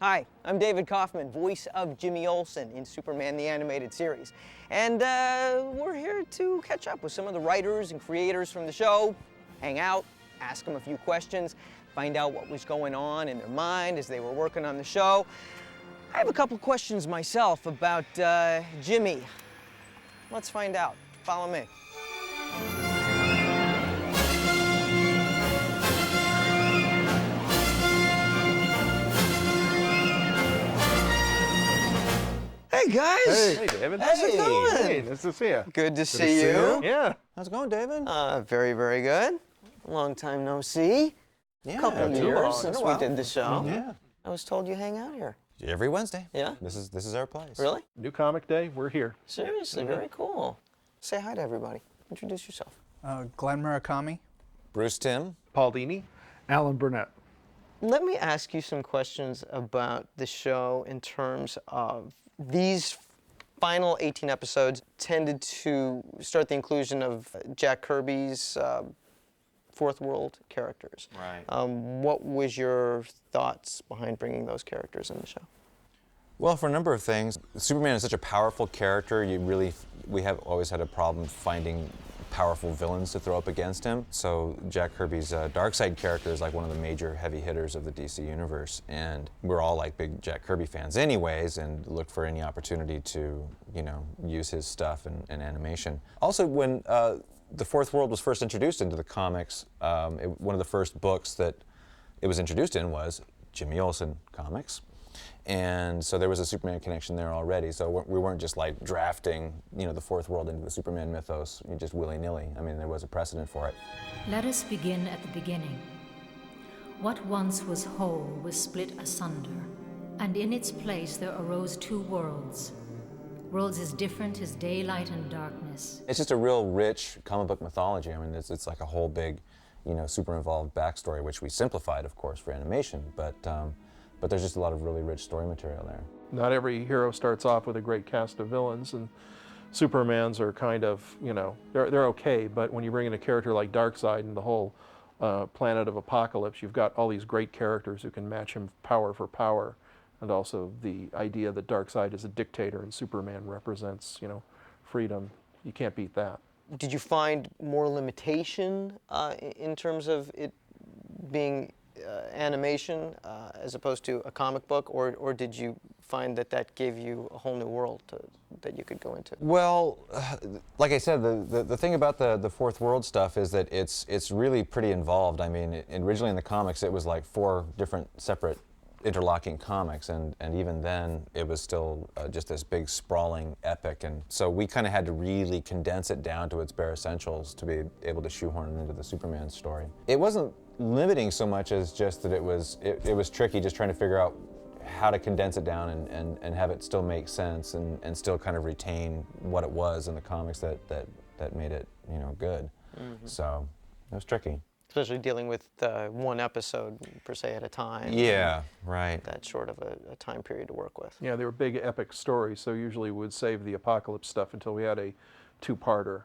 Hi, I'm David Kaufman, voice of Jimmy Olsen in Superman the Animated Series. And we're here to catch up with some of the writers and creators from the show, hang out, ask them a few questions, find out what was going on in their mind as they were working on the show. I have a couple questions myself about Jimmy. Let's find out. Follow me. Hey guys! Hey David. How's it going? Hey, nice to see you. Good to see you. Yeah. How's it going, David? Very, very good. Long time no see. Yeah. A couple of too years long. since Been a we while. did the show. Yeah. I was told you hang out here. Every Wednesday. Yeah? This is our place. Really? New comic day, we're here. Seriously, very cool. Say hi to everybody. Introduce yourself. Glenn Murakami. Bruce Timm. Paul Dini. Alan Burnett. Let me ask you some questions about the show in terms of these final 18 episodes tended to start the inclusion of Jack Kirby's Fourth World characters. Right. What was your thoughts behind bringing those characters in the show? Well, for a number of things. Superman is such a powerful character. We have always had a problem finding powerful villains to throw up against him. So Jack Kirby's Darkseid character is like one of the major heavy hitters of the DC universe, and we're all like big Jack Kirby fans anyways, and look for any opportunity to, use his stuff in animation. Also, when the Fourth World was first introduced into the comics, one of the first books that it was introduced in was Jimmy Olsen comics. And so there was a Superman connection there already. So we weren't just like drafting, the Fourth World into the Superman mythos just willy-nilly. I mean, there was a precedent for it. Let us begin at the beginning. What once was whole was split asunder, and in its place there arose two worlds. Worlds as different as daylight and darkness. It's just a real rich comic book mythology. I mean, it's like a whole big, super involved backstory, which we simplified, of course, for animation. But there's just a lot of really rich story material there. Not every hero starts off with a great cast of villains, and Supermans are kind of, they're okay, but when you bring in a character like Darkseid and the whole planet of Apocalypse, you've got all these great characters who can match him power for power, and also the idea that Darkseid is a dictator and Superman represents, freedom. You can't beat that. Did you find more limitation in terms of it being animation as opposed to a comic book, or did you find that gave you a whole new world that you could go into? Well, like I said, the thing about the Fourth World stuff is that it's really pretty involved. I mean, originally in the comics it was like 4 different separate interlocking comics, and even then it was still just this big sprawling epic, and so we kind of had to really condense it down to its bare essentials to be able to shoehorn it into the Superman story. It wasn't limiting so much as just that it was tricky just trying to figure out how to condense it down and have it still make sense and still kind of retain what it was in the comics that made it good. Mm-hmm. So it was tricky. Especially dealing with one episode per se at a time. Yeah, right. That's sort of a time period to work with. Yeah, they were big epic stories, so usually we would save the Apocalypse stuff until we had a 2-parter.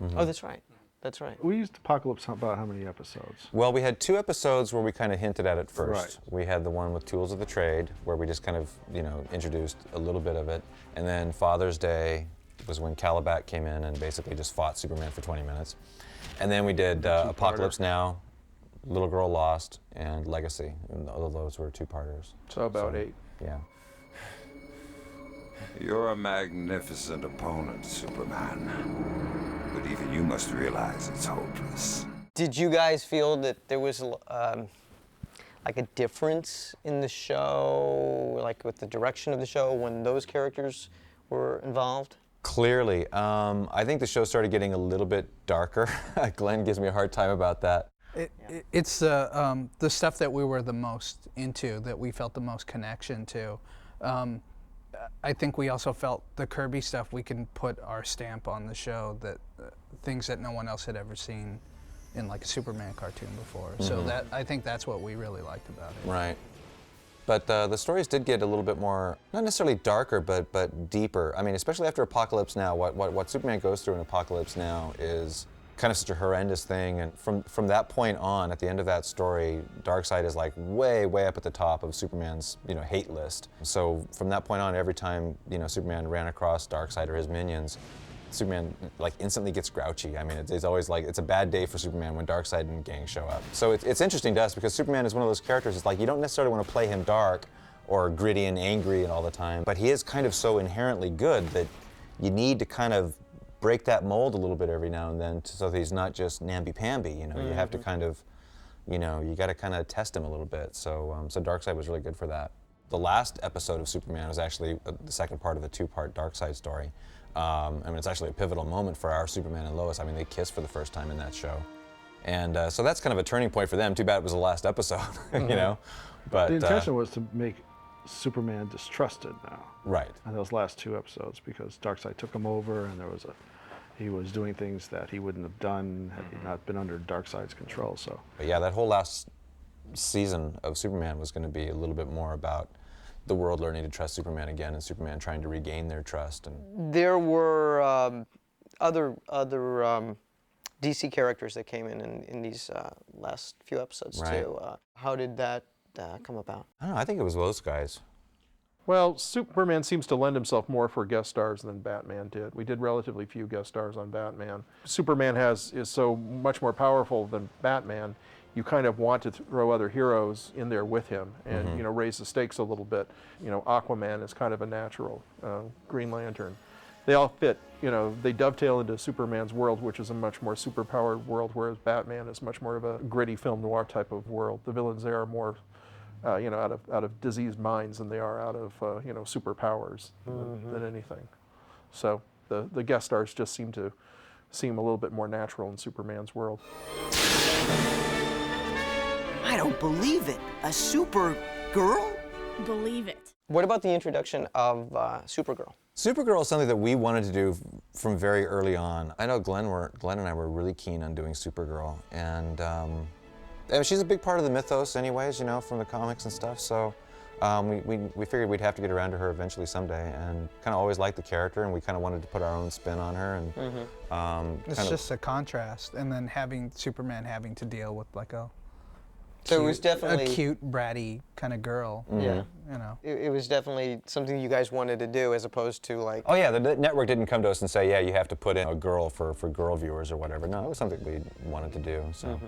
Mm-hmm. Oh, that's right. That's right. We used Apocalypse about how many episodes? Well, we had 2 episodes where we kind of hinted at it first. Right. We had the one with Tools of the Trade, where we just kind of, introduced a little bit of it. And then Father's Day was when Calabac came in and basically just fought Superman for 20 minutes. And then we did Apocalypse Now, Little Girl Lost, and Legacy. And all of those were 2-parters. So about 8. Yeah. You're a magnificent opponent, Superman. But even you must realize it's hopeless. Did you guys feel that there was like a difference in the show, like with the direction of the show when those characters were involved? Clearly. I think the show started getting a little bit darker. Glenn gives me a hard time about that. It's the stuff that we were the most into, that we felt the most connection to. I think we also felt the Kirby stuff, we can put our stamp on the show, that things that no one else had ever seen in like a Superman cartoon before. Mm-hmm. So I think that's what we really liked about it. Right. But the stories did get a little bit more, not necessarily darker, but deeper. I mean, especially after Apocalypse Now, what Superman goes through in Apocalypse Now is kind of such a horrendous thing. And from that point on, at the end of that story, Darkseid is like way up at the top of Superman's, you know, hate list. So from that point on, every time, you know, Superman ran across Darkseid or his minions, Superman like instantly gets grouchy. I mean, it's always like, it's a bad day for Superman when Darkseid and gang show up. So it's interesting to us because Superman is one of those characters, it's like you don't necessarily want to play him dark or gritty and angry and all the time, but he is kind of so inherently good that you need to kind of break that mold a little bit every now and then so that he's not just namby-pamby, you know. You have to kind of, you know, you got to kind of test him a little bit. So Darkseid was really good for that. The last episode of Superman was actually the second part of a two-part Darkseid story. I mean, it's actually a pivotal moment for our Superman and Lois. I mean, they kiss for the first time in that show. And so that's kind of a turning point for them. Too bad it was the last episode, you know. But The intention was to make Superman distrusted now. Right. In those last 2 episodes, because Darkseid took him over, and he was doing things that he wouldn't have done had he not been under Darkseid's control. So. But yeah, that whole last season of Superman was going to be a little bit more about the world learning to trust Superman again, and Superman trying to regain their trust. And There were other DC characters that came in these last few episodes too. How did that come about? I don't know. I think it was those guys. Well, Superman seems to lend himself more for guest stars than Batman did. We did relatively few guest stars on Batman. Superman is so much more powerful than Batman. You kind of want to throw other heroes in there with him and, you know, raise the stakes a little bit. You know, Aquaman is kind of a natural, Green Lantern. They all fit, you know, they dovetail into Superman's world, which is a much more superpowered world, whereas Batman is much more of a gritty film noir type of world. The villains there are more, you know, out of diseased minds than they are out of, you know, superpowers than anything. So the guest stars just seem a little bit more natural in Superman's world. I don't believe it. A super girl? Believe it. What about the introduction of Supergirl? Supergirl is something that we wanted to do from very early on. I know Glenn and I were really keen on doing Supergirl, and she's a big part of the mythos anyways, you know, from the comics and stuff, so we figured we'd have to get around to her eventually someday, and kind of always liked the character, and we kind of wanted to put our own spin on her. And It's just a contrast, and then having Superman having to deal with like a So it was definitely a cute, bratty kind of girl. Yeah. You know. It was definitely something you guys wanted to do, as opposed to like. oh yeah, the network didn't come to us and say, yeah, you have to put in a girl for girl viewers or whatever. No, it was something we wanted to do. So.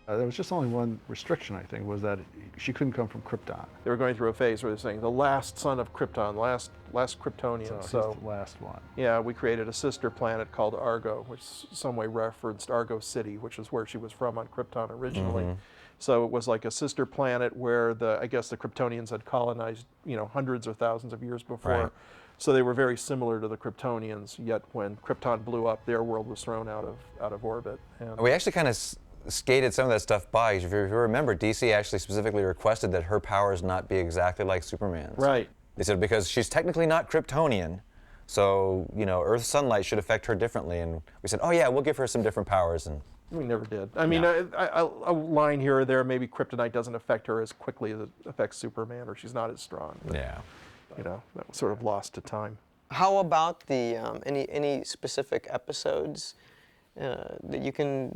There was just only one restriction, I think, was that she couldn't come from Krypton. They were going through a phase where they're saying the last son of Krypton, last Kryptonian. So he's the last one. Yeah, we created a sister planet called Argo, which some way referenced Argo City, which is where she was from on Krypton originally. So it was like a sister planet where I guess the Kryptonians had colonized, you know, hundreds or thousands of years before. Right. So they were very similar to the Kryptonians. Yet when Krypton blew up, their world was thrown out of orbit. And We actually kind of skated some of that stuff by. If you remember, DC actually specifically requested that her powers not be exactly like Superman's. right. They said because she's technically not Kryptonian, so you know Earth's sunlight should affect her differently. And we said, oh yeah, we'll give her some different powers. And We never did. I mean, a line here or there, maybe kryptonite doesn't affect her as quickly as it affects Superman, or she's not as strong. But, yeah. you know, that was sort of lost to time. How about the any specific episodes that you can?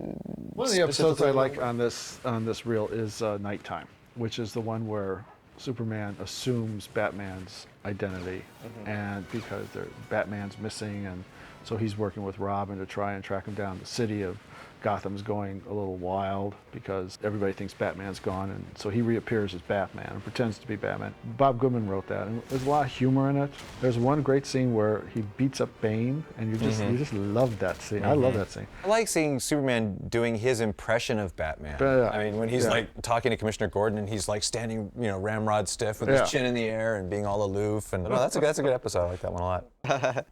One of the episodes I specifically like remember? on this reel is Nighttime, which is the one where Superman assumes Batman's identity, and because Batman's missing, and so he's working with Robin to try and track him down. The city of Gotham's going a little wild because everybody thinks Batman's gone, and so he reappears as Batman and pretends to be Batman. Bob Goodman wrote that, and there's a lot of humor in it. There's one great scene where he beats up Bane, and you just love that scene. I love that scene. I like seeing Superman doing his impression of Batman. Yeah. I mean, when he's like talking to Commissioner Gordon and he's like standing, you know, ramrod stiff with his chin in the air and being all aloof. And that's a good episode. I like that one a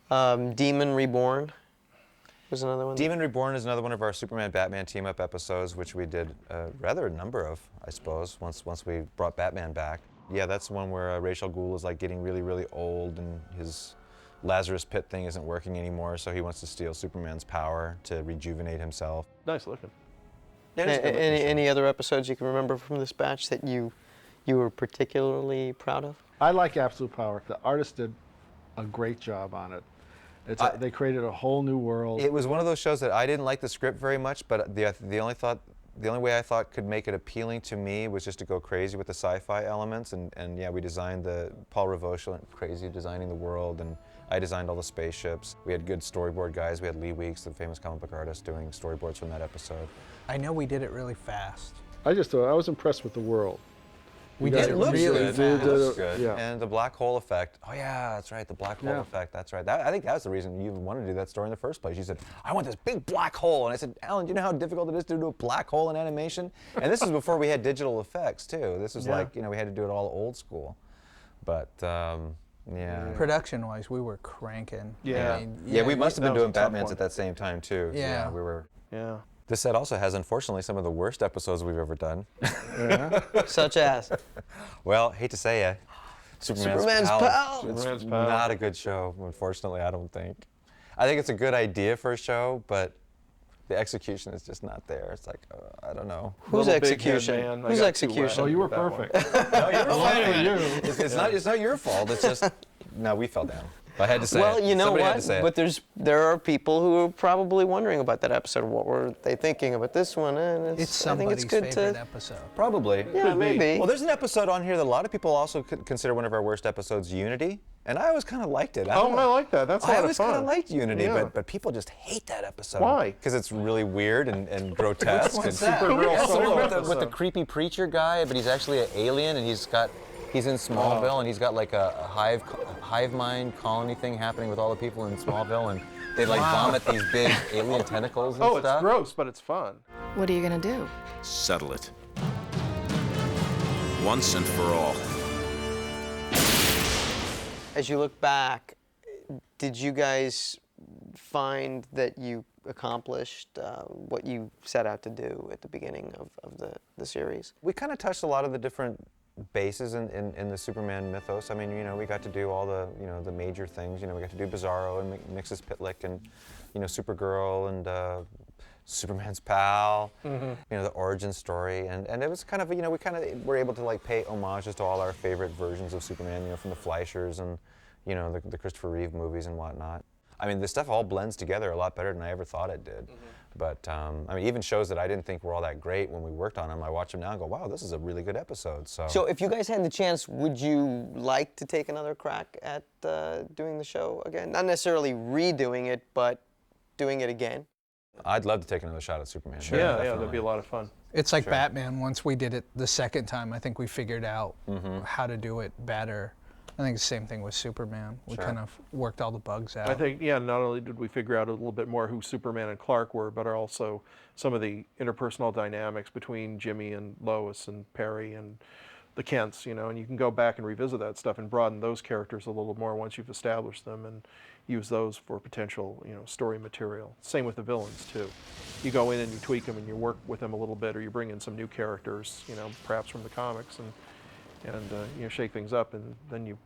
lot. Demon Reborn was another one. Demon Reborn is another one of our Superman-Batman team-up episodes, which we did rather a number of, I suppose, once we brought Batman back. Yeah, that's one where Ra's al Ghul is like getting really, really old, and his Lazarus Pit thing isn't working anymore, so he wants to steal Superman's power to rejuvenate himself. Nice looking. Any other episodes you can remember from this batch that you were particularly proud of? I like Absolute Power. The artist did a great job on it. They created a whole new world. It was one of those shows that I didn't like the script very much, but the only way I thought could make it appealing to me was just to go crazy with the sci-fi elements, and yeah, we designed Paul Ravoche went crazy designing the world, and I designed all the spaceships. We had good storyboard guys. We had Lee Weeks, the famous comic book artist, doing storyboards from that episode. I know we did it really fast. I just thought I was impressed with the world. We You did guys it looks really good. fast. It looks good. Yeah. And the black hole effect. Oh yeah, that's right, the black hole Yeah. effect. That's right. I think that's the reason you wanted to do that story in the first place. You said, I want this big black hole. And I said, Alan, do you know how difficult it is to do a black hole in animation? And this is before we had digital effects too. This was like, we had to do it all old school. But yeah. Production-wise, we were cranking. Yeah. I mean, Yeah, we must have been that was doing a tough Batmans one. at that same time too. Yeah. We were. Yeah. This set also has, unfortunately, some of the worst episodes we've ever done. Such as. Well, hate to say it, Superman's Pal. It's Superman's Pal. not a good show, unfortunately, I don't think. I think it's a good idea for a show, but the execution is just not there. It's like, I don't know. Whose Little big head execution? man. I Whose got too execution? Oh, you were with that one. perfect. No, you're fine. It's not your fault. It's just, no, we fell down. I had to say Well, it. you know Somebody had what? to say it. But there are people who are probably wondering about that episode. What were they thinking about this one? And It's I think somebody's it's good favorite to. episode. Probably. Yeah, maybe. Well, there's an episode on here that a lot of people also consider one of our worst episodes, Unity, and I always kind of liked it. Oh, I like that. That's a I lot of always kind fun. of liked Unity, Yeah. but people just hate that episode. Why? Because it's really weird and grotesque. one's and that? Supergirl Yeah, solo with the episode. creepy preacher guy, but he's actually an alien, and he's in Smallville, and he's got like a hive mind colony thing happening with all the people in Smallville, and they like vomit these big alien tentacles and Oh, it's stuff. gross, but it's fun. What are you gonna do? Settle it. Once and for all. As you look back, did you guys find that you accomplished what you set out to do at the beginning of the series? We kind of touched a lot of the different bases in the Superman mythos. I mean, we got to do all the, the major things. We got to do Bizarro and Mixes Pitlick and, Supergirl and Superman's Pal, the origin story. And it was kind of, we kind of were able to like pay homages to all our favorite versions of Superman, from the Fleischers and, the Christopher Reeve movies and whatnot. I mean, this stuff all blends together a lot better than I ever thought it did. But, I mean, even shows that I didn't think were all that great when we worked on them, I watch them now and go, wow, this is a really good episode. So if you guys had the chance, would you like to take another crack at doing the show again? Not necessarily redoing it, but doing it again? I'd love to take another shot at Superman. Yeah, that'd be a lot of fun. It's like Batman. Once we did it the second time, I think we figured out how to do it better. I think the same thing with Superman. We kind of worked all the bugs out. I think, not only did we figure out a little bit more who Superman and Clark were, but also some of the interpersonal dynamics between Jimmy and Lois and Perry and the Kents, and you can go back and revisit that stuff and broaden those characters a little more once you've established them and use those for potential, story material. Same with the villains, too. You go in and you tweak them and you work with them a little bit, or you bring in some new characters, perhaps from the comics, and shake things up, and then you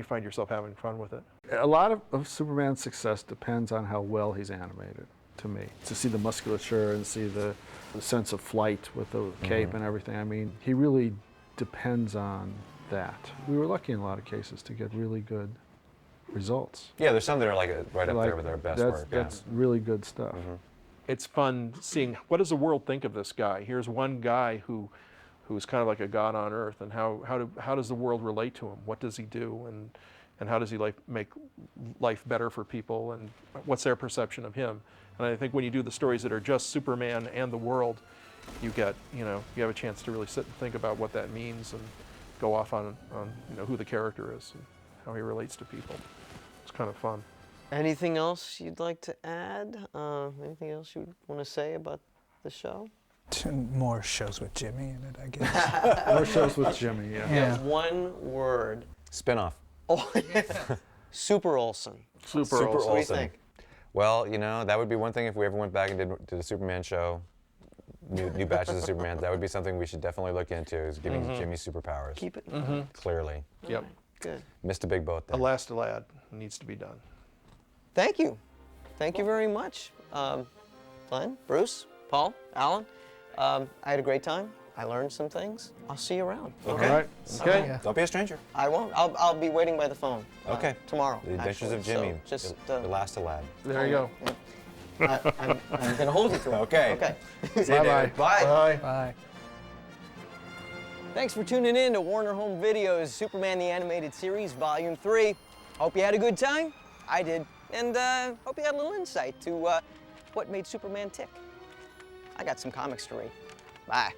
find yourself having fun with it. A lot of Superman's success depends on how well he's animated, to me. To see the musculature and see the sense of flight with the cape and everything, I mean, he really depends on that. We were lucky in a lot of cases to get really good results. Yeah, there's some that are right up there with our best work. That's really good stuff. It's fun seeing, what does the world think of this guy? Here's one guy who's kind of like a god on earth, and how does the world relate to him? What does he do, and how does he make life better for people, and what's their perception of him? And I think when you do the stories that are just Superman and the world, you have a chance to really sit and think about what that means and go off on who the character is and how he relates to people. It's kind of fun. Anything else you'd like to add? Anything else you want to say about the show? More shows with Jimmy in it, I guess. More shows with Jimmy, Yeah. One word. Spin-off. Oh, Super Super Olsen. Olsen. What do you think? Well, that would be one thing if we ever went back and did a Superman show, new batches of Superman. That would be something we should definitely look into, is giving Jimmy superpowers. Keep it. Clearly. Yep. Good. Missed a big boat there. Elastilad needs to be done. Thank you. Thank you very much. Glenn, Bruce, Paul, Alan. I had a great time. I learned some things. I'll see you around. Okay. All right. Okay. Yeah. Don't be a stranger. I won't. I'll be waiting by the phone. Okay. Tomorrow. The Adventures actually. of Jimmy. So just the last lad. There you go. I'm gonna hold you to it. Okay. Okay. Bye-bye. Bye. Bye. Bye. Thanks for tuning in to Warner Home Video's Superman the Animated Series Volume 3. Hope you had a good time. I did. And hope you had a little insight to what made Superman tick. I got some comics to read. Bye.